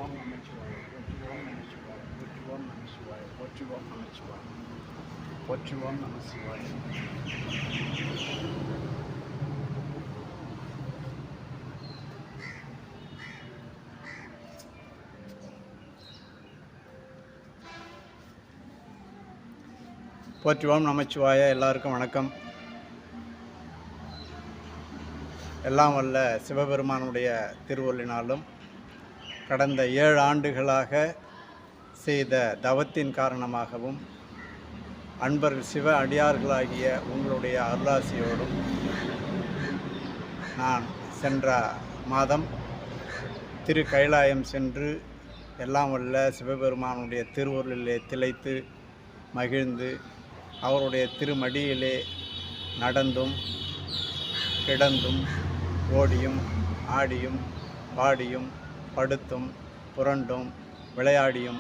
ஓம் நமச்சிவாய, போற்றி ஓம் நமச்சிவாய, போற்றி ஓம் நமச்சிவாய, போற்றி ஓம் நமச்சிவாய, போற்றி ஓம் நமசிவாய. போற்றி ஓம் நமச்சிவாய. எல்லாருக்கும் வணக்கம். எல்லாம் வல்ல சிவபெருமானுடைய திருவருளினாலும் கடந்த 7 ஆண்டுகளாக செய்த தவத்தின் காரணமாகவும் அன்பர்கள் சிவ அடியார்களாகிய உங்களுடைய அருளாசியோடும் நான் சென்ற மாதம் திரு கைலாயம் சென்று எல்லாம் வல்ல சிவபெருமானுடைய திருவருளிலே திளைத்து மகிழ்ந்து அவருடைய திருமடியிலே நடந்தும் கிடந்தும் ஓடியும் ஆடியும் பாடியும் படுத்தும் புரண்டும் விளையாடியும்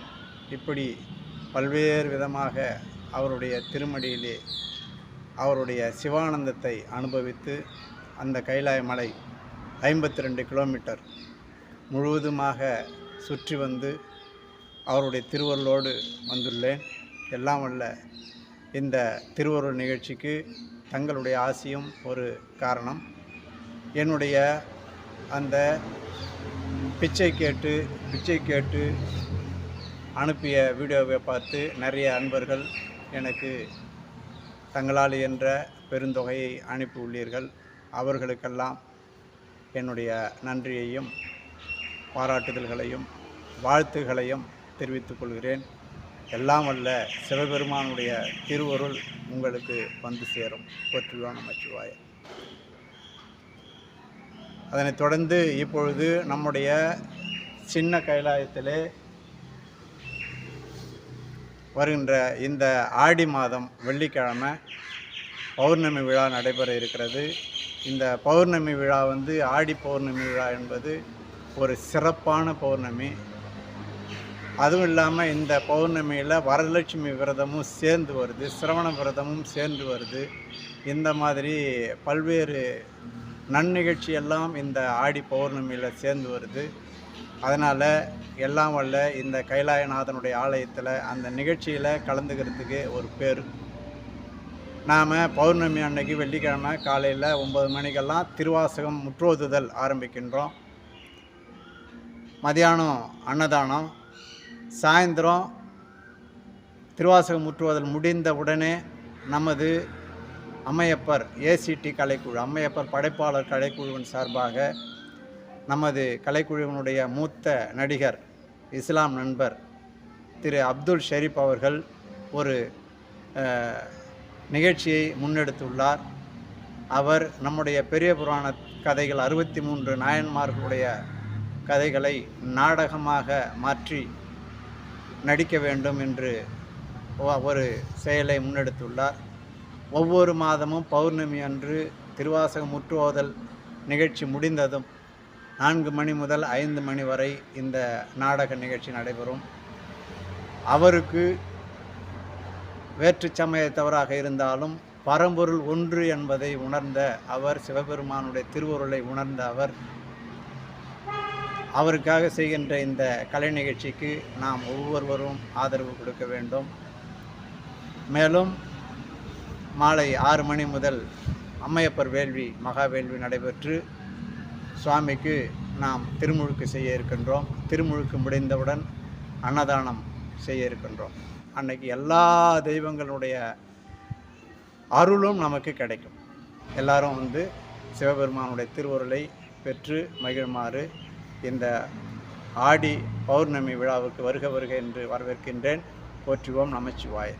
இப்படி பல்வேறு விதமாக அவருடைய திருமடியிலே அவருடைய சிவானந்தத்தை அனுபவித்து அந்த கைலாய மலை 52 கிலோமீட்டர் முழுவதுமாக சுற்றி வந்து அவருடைய திருவருளோடு வந்துள்ளேன். எல்லாம் வல்ல இந்த திருவருள் நிகழ்ச்சிக்கு தங்களுடைய ஆசியும் ஒரு காரணம். என்னுடைய அந்த பிச்சை கேட்டு அனுப்பிய வீடியோவை பார்த்து நிறைய அன்பர்கள் எனக்கு தங்களால் என்ற பெருந்தொகையை அனுப்பி உள்ளீர்கள். அவர்களுக்கெல்லாம் என்னுடைய நன்றியையும் பாராட்டுதல்களையும் வாழ்த்துகளையும் தெரிவித்துக் கொள்கிறேன். எல்லாம் வல்ல சிவபெருமானுடைய திருவருள் உங்களுக்கு வந்து சேரும். போற்றி ஓம் நமச்சிவாய. அதனைத் தொடர்ந்து இப்பொழுது நம்முடைய சின்ன கைலாயத்திலே வருகின்ற இந்த ஆடி மாதம் வெள்ளிக்கிழமை பௌர்ணமி விழா நடைபெற இருக்கிறது. இந்த பௌர்ணமி விழா ஆடி பௌர்ணமி விழா என்பது ஒரு சிறப்பான பௌர்ணமி. அதுவும் இல்லாமல் இந்த பௌர்ணமியில் வரலட்சுமி விரதமும் சேர்ந்து வருது, சிரவண விரதமும் சேர்ந்து வருது. இந்த மாதிரி பல்வேறு நன்னிகழ்ச்சியெல்லாம் இந்த ஆடி பௌர்ணமியில் சேர்ந்து வருது. அதனால் எல்லாம் வல்ல இந்த கைலாயநாதனுடைய ஆலயத்தில் அந்த நிகழ்ச்சியில் கலந்துக்கிறதுக்கு ஒரு பேர். நாம் பௌர்ணமி அன்னைக்கு வெள்ளிக்கிழமை காலையில் 9 மணிக்கெல்லாம் திருவாசகம் முற்றோதுதல் ஆரம்பிக்கின்றோம். மதியானம் அன்னதானம், சாயந்தரம் திருவாசகம் முற்றுவதல் முடிந்த உடனே நமது அம்மையப்பர் ஏசிடி கலைக்குழு, அம்மையப்பர் படைப்பாளர் கலைக்குழுவின் சார்பாக நமது கலைக்குழுவினுடைய மூத்த நடிகர் இஸ்லாம் நண்பர் திரு அப்துல் ஷரீப் அவர்கள் ஒரு நிகழ்ச்சியை முன்னெடுத்துள்ளார். அவர் நம்முடைய பெரிய புராண கதைகள் 63 நாயன்மார்களுடைய கதைகளை நாடகமாக மாற்றி நடிக்க வேண்டும் என்று ஒரு செயலை முன்னெடுத்துள்ளார். ஒவ்வொரு மாதமும் பௌர்ணமி அன்று திருவாசகம் முற்றுவோதல் நிகழ்ச்சி முடிந்ததும் 4 மணி முதல் 5 மணி வரை இந்த நாடக நிகழ்ச்சி நடைபெறும். அவருக்கு வேற்று சமயத்தவராக இருந்தாலும் பரம்பொருள் ஒன்று என்பதை உணர்ந்த அவர், சிவபெருமானுடைய திருவருளை உணர்ந்த அவருக்காக செய்கின்ற இந்த கலை நிகழ்ச்சிக்கு நாம் ஒவ்வொருவரும் ஆதரவு கொடுக்க வேண்டும். மேலும் மாலை 6 மணி முதல் அம்மையப்பர் வேள்வி, மகா வேள்வி நடைபெற்று சுவாமிக்கு நாம் திருமுழுக்கு செய்ய இருக்கின்றோம். திருமுழுக்கு முடிந்தவுடன் அன்னதானம் செய்ய இருக்கின்றோம். அன்னைக்கு எல்லா தெய்வங்களுடைய அருளும் நமக்கு கிடைக்கும். எல்லாரும் சிவபெருமானுடைய திருவருளை பெற்று மகிழுமாறு இந்த ஆடி பௌர்ணமி விழாவுக்கு வருக வருக என்று வரவேற்கின்றேன். போற்றி ஓம் நமச்சிவாய.